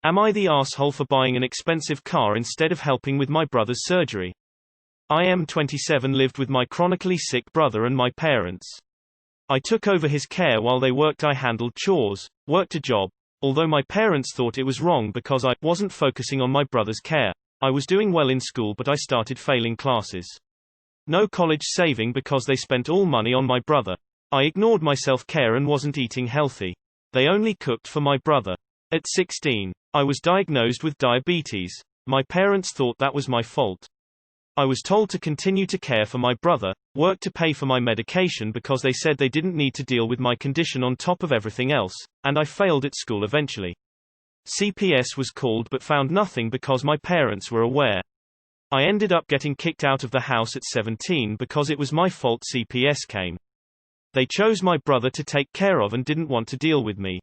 Am I the asshole for buying an expensive car instead of helping with my brother's surgery? I am 27, lived with my chronically sick brother and my parents. I took over his care while they worked. I handled chores, worked a job. Although my parents thought it was wrong because I wasn't focusing on my brother's care. I was doing well in school, but I started failing classes. No college saving because they spent all money on my brother. I ignored my self-care and wasn't eating healthy. They only cooked for my brother. At 16, I was diagnosed with diabetes. My parents thought that was my fault. I was told to continue to care for my brother, work to pay for my medication because they said they didn't need to deal with my condition on top of everything else, and I failed at school eventually. CPS was called but found nothing because my parents were aware. I ended up getting kicked out of the house at 17 because it was my fault CPS came. They chose my brother to take care of and didn't want to deal with me.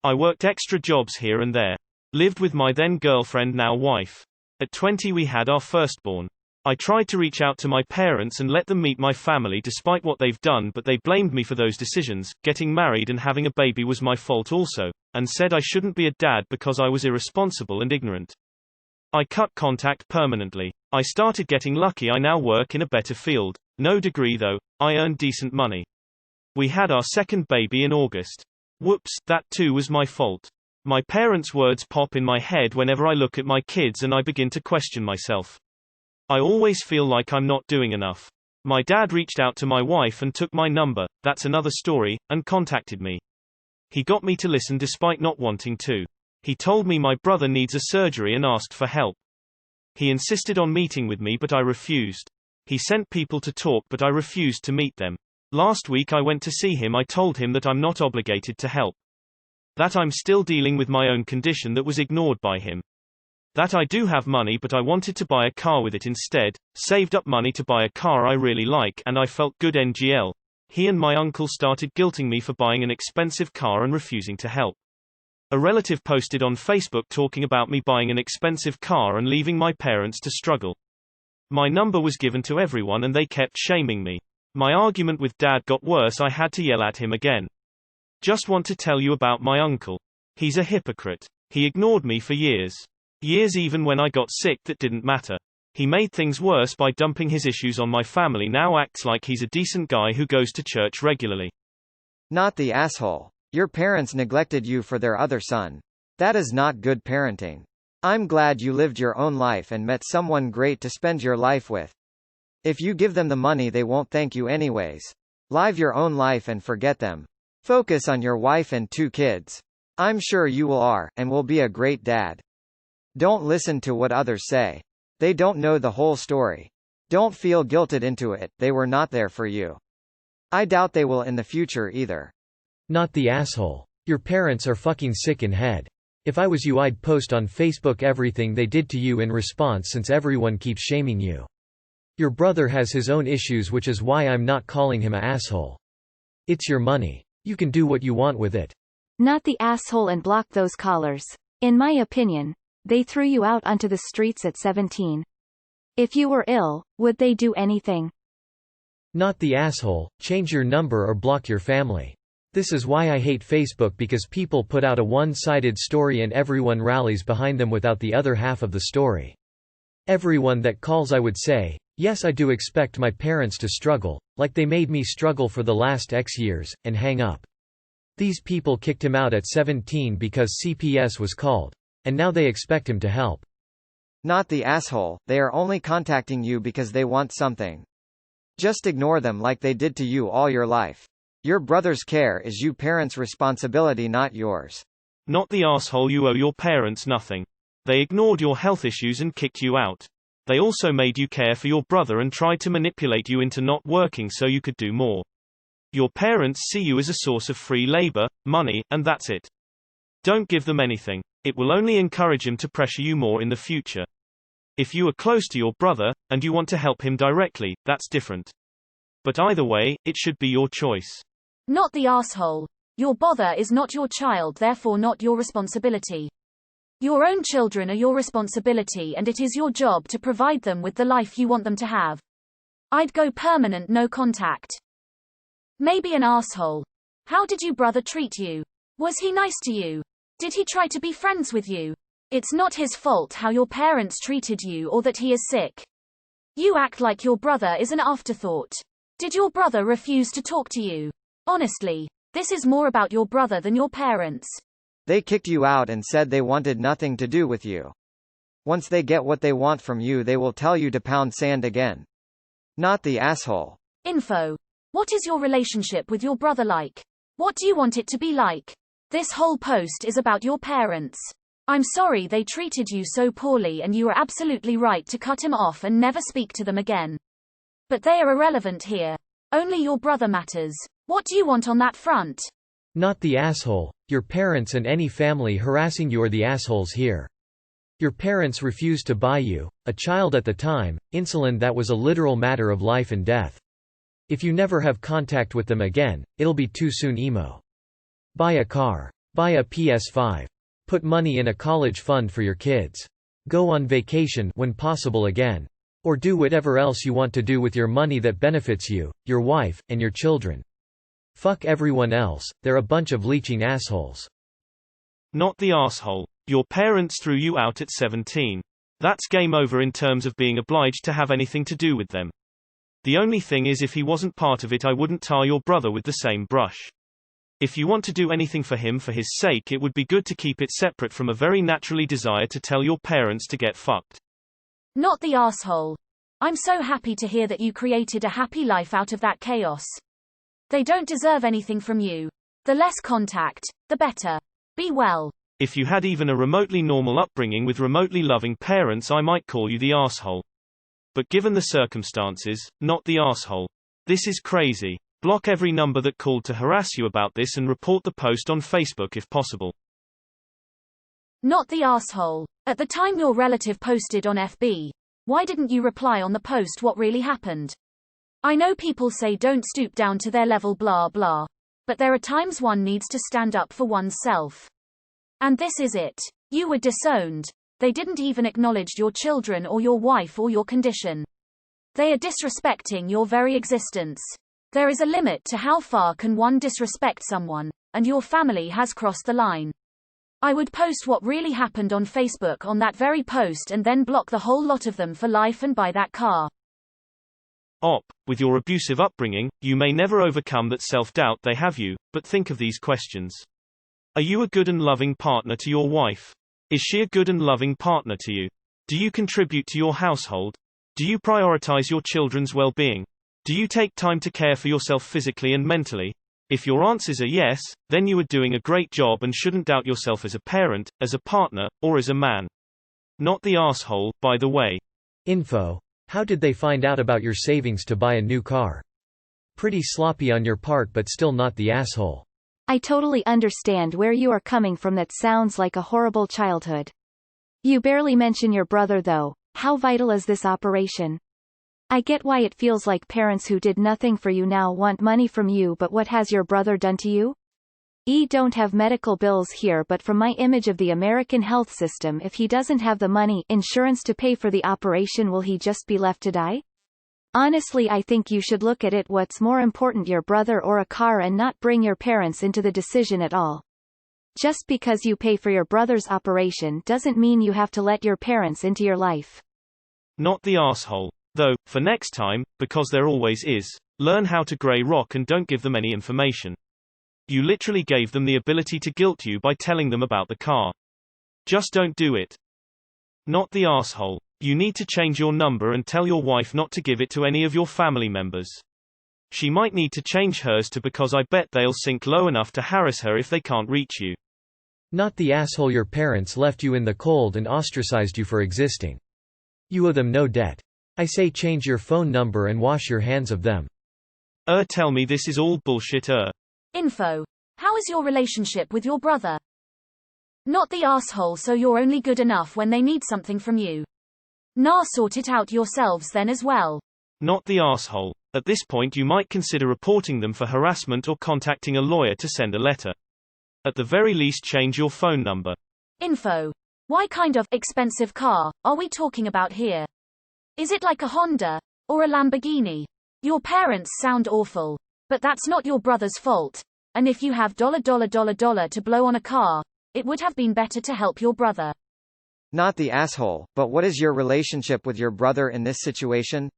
I worked extra jobs here and there. Lived with my then girlfriend, now wife. At 20 we had our firstborn. I tried to reach out to my parents and let them meet my family despite what they've done, but they blamed me for those decisions. Getting married and having a baby was my fault also, and said I shouldn't be a dad because I was irresponsible and ignorant. I cut contact permanently. I started getting lucky. I now work in a better field. No degree though, I earn decent money. We had our second baby in August. Whoops, that too was my fault. My parents' words pop in my head whenever I look at my kids and I begin to question myself. I always feel like I'm not doing enough. My dad reached out to my wife and took my number, that's another story, and contacted me. He got me to listen despite not wanting to. He told me my brother needs a surgery and asked for help. He insisted on meeting with me but I refused. He sent people to talk but I refused to meet them. Last week I went to see him. I told him that I'm not obligated to help. That I'm still dealing with my own condition that was ignored by him. That I do have money but I wanted to buy a car with it instead, saved up money to buy a car I really like and I felt good NGL. He and my uncle started guilting me for buying an expensive car and refusing to help. A relative posted on Facebook talking about me buying an expensive car and leaving my parents to struggle. My number was given to everyone and they kept shaming me. My argument with dad got worse. I had to yell at him again. Just want to tell you about my uncle. He's a hypocrite. He ignored me for years. Years, even when I got sick that didn't matter. He made things worse by dumping his issues on my family. Now acts like he's a decent guy who goes to church regularly. Not the asshole. Your parents neglected you for their other son. That is not good parenting. I'm glad you lived your own life and met someone great to spend your life with. If you give them the money they won't thank you anyways. Live your own life and forget them. Focus on your wife and 2 kids. I'm sure you and will be a great dad. Don't listen to what others say. They don't know the whole story. Don't feel guilted into it, they were not there for you. I doubt they will in the future either. Not the asshole. Your parents are fucking sick in head. If I was you, I'd post on Facebook everything they did to you in response, since everyone keeps shaming you. Your brother has his own issues, which is why I'm not calling him a asshole. It's your money. You can do what you want with it. Not the asshole and block those callers. In my opinion, they threw you out onto the streets at 17. If you were ill, would they do anything? Not the asshole. Change your number or block your family. This is why I hate Facebook, because people put out a one-sided story and everyone rallies behind them without the other half of the story. Everyone that calls, I would say, yes, I do expect my parents to struggle, like they made me struggle for the last X years, and hang up. These people kicked him out at 17 because CPS was called. And now they expect him to help. Not the asshole. They are only contacting you because they want something. Just ignore them like they did to you all your life. Your brother's care is you parents' responsibility, not yours. Not the asshole. You owe your parents nothing. They ignored your health issues and kicked you out. They also made you care for your brother and tried to manipulate you into not working so you could do more. Your parents see you as a source of free labor, money, and that's it. Don't give them anything. It will only encourage him to pressure you more in the future. If you are close to your brother, and you want to help him directly, that's different. But either way, it should be your choice. Not the asshole. Your brother is not your child, therefore not your responsibility. Your own children are your responsibility and it is your job to provide them with the life you want them to have. I'd go permanent no contact. Maybe an asshole. How did your brother treat you? Was he nice to you? Did he try to be friends with you? It's not his fault how your parents treated you or that he is sick. You act like your brother is an afterthought. Did your brother refuse to talk to you? Honestly, this is more about your brother than your parents. They kicked you out and said they wanted nothing to do with you. Once they get what they want from you, they will tell you to pound sand again. Not the asshole. Info. What is your relationship with your brother like? What do you want it to be like? This whole post is about your parents. I'm sorry they treated you so poorly and you are absolutely right to cut him off and never speak to them again. But they are irrelevant here. Only your brother matters. What do you want on that front? Not the asshole. Your parents and any family harassing you are the assholes here. Your parents refused to buy you, a child at the time, insulin that was a literal matter of life and death. If you never have contact with them again, it'll be too soon emo. Buy a car. Buy a PS5. Put money in a college fund for your kids. Go on vacation when possible again. Or do whatever else you want to do with your money that benefits you, your wife, and your children. Fuck everyone else, they're a bunch of leeching assholes. Not the asshole. Your parents threw you out at 17. That's game over in terms of being obliged to have anything to do with them. The only thing is, if he wasn't part of it, I wouldn't tar your brother with the same brush. If you want to do anything for him for his sake, it would be good to keep it separate from a very naturally desire to tell your parents to get fucked. Not the asshole. I'm so happy to hear that you created a happy life out of that chaos. They don't deserve anything from you. The less contact, the better. Be well. If you had even a remotely normal upbringing with remotely loving parents, I might call you the asshole. But given the circumstances, not the asshole. This is crazy. Block every number that called to harass you about this and report the post on Facebook if possible. Not the asshole. At the time your relative posted on FB, why didn't you reply on the post what really happened? I know people say don't stoop down to their level blah blah. But there are times one needs to stand up for oneself. And this is it. You were disowned. They didn't even acknowledge your children or your wife or your condition. They are disrespecting your very existence. There is a limit to how far can one disrespect someone, and your family has crossed the line. I would post what really happened on Facebook on that very post and then block the whole lot of them for life and buy that car. With your abusive upbringing, you may never overcome that self-doubt they have you, but think of these questions. Are you a good and loving partner to your wife? Is she a good and loving partner to you? Do you contribute to your household? Do you prioritize your children's well-being? Do you take time to care for yourself physically and mentally? If your answers are yes, then you are doing a great job and shouldn't doubt yourself as a parent, as a partner, or as a man. Not the asshole, by the way. Info. How did they find out about your savings to buy a new car? Pretty sloppy on your part, but still not the asshole. I totally understand where you are coming from. That sounds like a horrible childhood. You barely mention your brother though. How vital is this operation? I get why it feels like parents who did nothing for you now want money from you, but what has your brother done to you? Don't have medical bills here, but from my image of the American health system, if he doesn't have the money, insurance to pay for the operation, will he just be left to die? Honestly, I think you should look at it. What's more important, your brother or a car, and not bring your parents into the decision at all. Just because you pay for your brother's operation doesn't mean you have to let your parents into your life. Not the asshole. Though, for next time, because there always is, learn how to grey rock and don't give them any information. You literally gave them the ability to guilt you by telling them about the car. Just don't do it. Not the asshole. You need to change your number and tell your wife not to give it to any of your family members. She might need to change hers to, because I bet they'll sink low enough to harass her if they can't reach you. Not the asshole. Your parents left you in the cold and ostracized you for existing. You owe them no debt. I say change your phone number and wash your hands of them. Tell me this is all bullshit. Info. How is your relationship with your brother? Not the asshole. So you're only good enough when they need something from you. Nah, sort it out yourselves then as well. Not the asshole. At this point you might consider reporting them for harassment or contacting a lawyer to send a letter. At the very least, change your phone number. Info. What kind of expensive car are we talking about here? Is it like a Honda or a Lamborghini? Your parents sound awful, but that's not your brother's fault. And if you have $$ to blow on a car, it would have been better to help your brother. Not the asshole, but what is your relationship with your brother in this situation?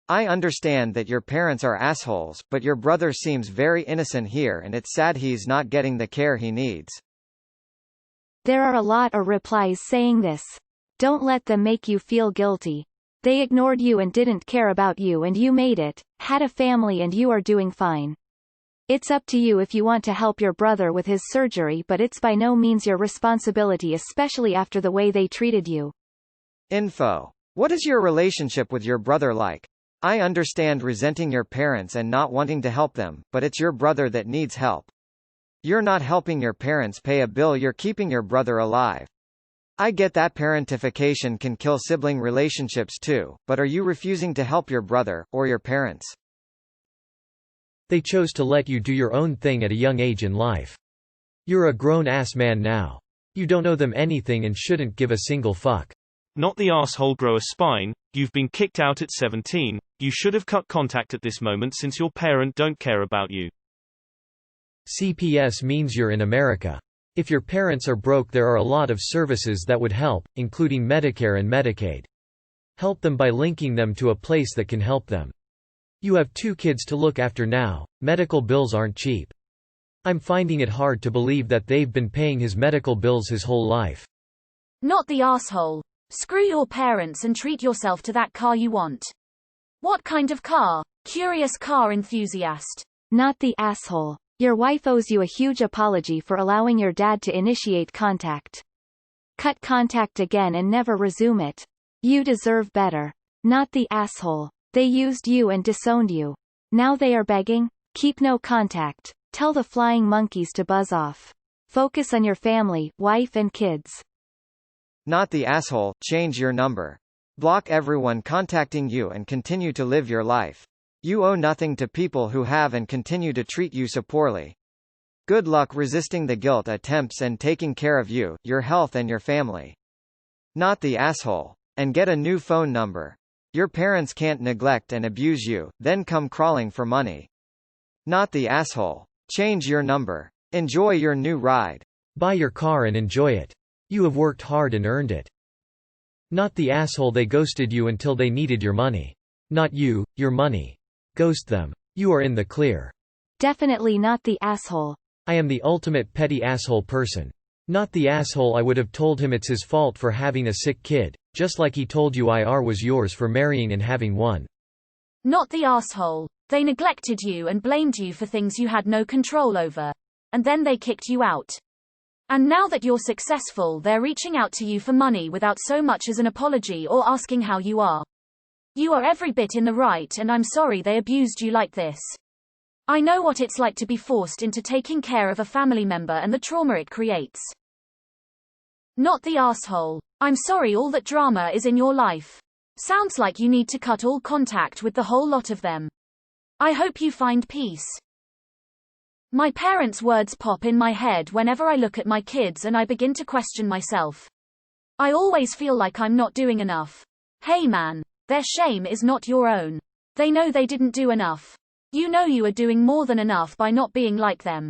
I understand that your parents are assholes, but your brother seems very innocent here and it's sad he's not getting the care he needs. There are a lot of replies saying this. Don't let them make you feel guilty. They ignored you and didn't care about you and you made it, had a family and you are doing fine. It's up to you if you want to help your brother with his surgery, but it's by no means your responsibility, especially after the way they treated you. Info. What is your relationship with your brother like? I understand resenting your parents and not wanting to help them, but it's your brother that needs help. You're not helping your parents pay a bill, you're keeping your brother alive. I get that parentification can kill sibling relationships too, but are you refusing to help your brother, or your parents? They chose to let you do your own thing at a young age in life. You're a grown-ass man now. You don't owe them anything and shouldn't give a single fuck. Not the asshole grow a spine. You've been kicked out at 17. You should have cut contact at this moment since your parent don't care about you. CPS means you're in America. If your parents are broke, there are a lot of services that would help, including Medicare and Medicaid. Help them by linking them to a place that can help them. You have 2 kids to look after now. Medical bills aren't cheap. I'm finding it hard to believe that they've been paying his medical bills his whole life. Not the asshole. Screw your parents and treat yourself to that car you want. What kind of car? Curious car enthusiast. Not the asshole. Your wife owes you a huge apology for allowing your dad to initiate contact. Cut contact again and never resume it. You deserve better. Not the asshole. They used you and disowned you. Now they are begging? Keep no contact. Tell the flying monkeys to buzz off. Focus on your family, wife and kids. Not the asshole. Change your number. Block everyone contacting you and continue to live your life. You owe nothing to people who have and continue to treat you so poorly. Good luck resisting the guilt attempts and taking care of you, your health and your family. Not the asshole. And get a new phone number. Your parents can't neglect and abuse you, then come crawling for money. Not the asshole. Change your number. Enjoy your new ride. Buy your car and enjoy it. You have worked hard and earned it. Not the asshole. They ghosted you until they needed your money. Not you, your money. Ghost them. You are in the clear. Definitely not the asshole. I am the ultimate petty asshole person. Not the asshole. I would have told him it's his fault for having a sick kid, just like he told you IR was yours for marrying and having one. Not the asshole. They neglected you and blamed you for things you had no control over. And then they kicked you out. And now that you're successful, they're reaching out to you for money without so much as an apology or asking how you are. You are every bit in the right, and I'm sorry they abused you like this. I know what it's like to be forced into taking care of a family member and the trauma it creates. Not the asshole. I'm sorry all that drama is in your life. Sounds like you need to cut all contact with the whole lot of them. I hope you find peace. My parents' words pop in my head whenever I look at my kids and I begin to question myself. I always feel like I'm not doing enough. Hey man, their shame is not your own. They know they didn't do enough. You know you are doing more than enough by not being like them.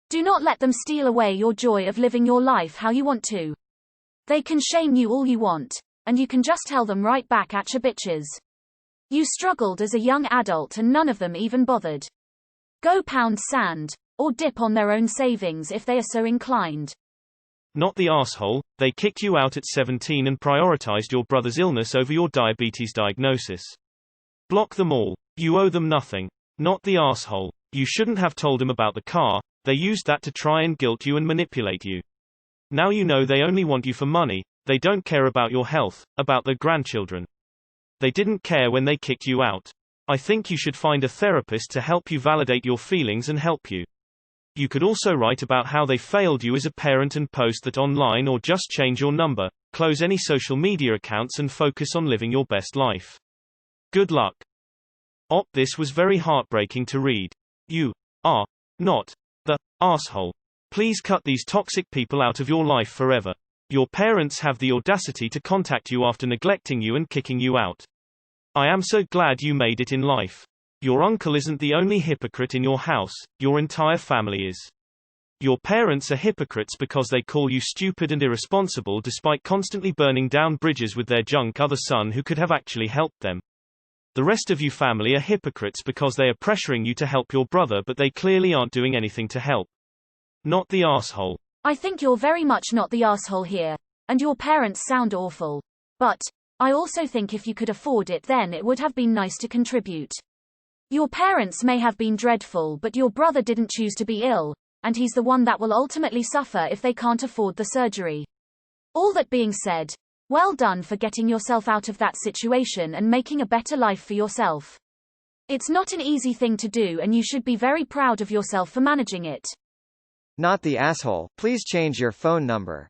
Do not let them steal away your joy of living your life how you want to. They can shame you all you want, and you can just tell them right back at ya bitches. You struggled as a young adult and none of them even bothered. Go pound sand, or dip on their own savings if they are so inclined. Not the asshole. They kicked you out at 17 and prioritized your brother's illness over your diabetes diagnosis. Block them all. You owe them nothing. Not the asshole. You shouldn't have told them about the car. They used that to try and guilt you and manipulate you. Now you know they only want you for money. They don't care about your health, about their grandchildren. They didn't care when they kicked you out. I think you should find a therapist to help you validate your feelings and help you. You could also write about how they failed you as a parent and post that online, or just change your number, close any social media accounts and focus on living your best life. Good luck. This was very heartbreaking to read. You are not the asshole. Please cut these toxic people out of your life forever. Your parents have the audacity to contact you after neglecting you and kicking you out. I am so glad you made it in life. Your uncle isn't the only hypocrite in your house, your entire family is. Your parents are hypocrites because they call you stupid and irresponsible despite constantly burning down bridges with their junk other son who could have actually helped them. The rest of you family are hypocrites because they are pressuring you to help your brother but they clearly aren't doing anything to help. Not the asshole. I think you're very much not the asshole here. And your parents sound awful. But I also think if you could afford it then it would have been nice to contribute. Your parents may have been dreadful but your brother didn't choose to be ill, and he's the one that will ultimately suffer if they can't afford the surgery. All that being said, well done for getting yourself out of that situation and making a better life for yourself. It's not an easy thing to do and you should be very proud of yourself for managing it. Not the asshole. Please change your phone number.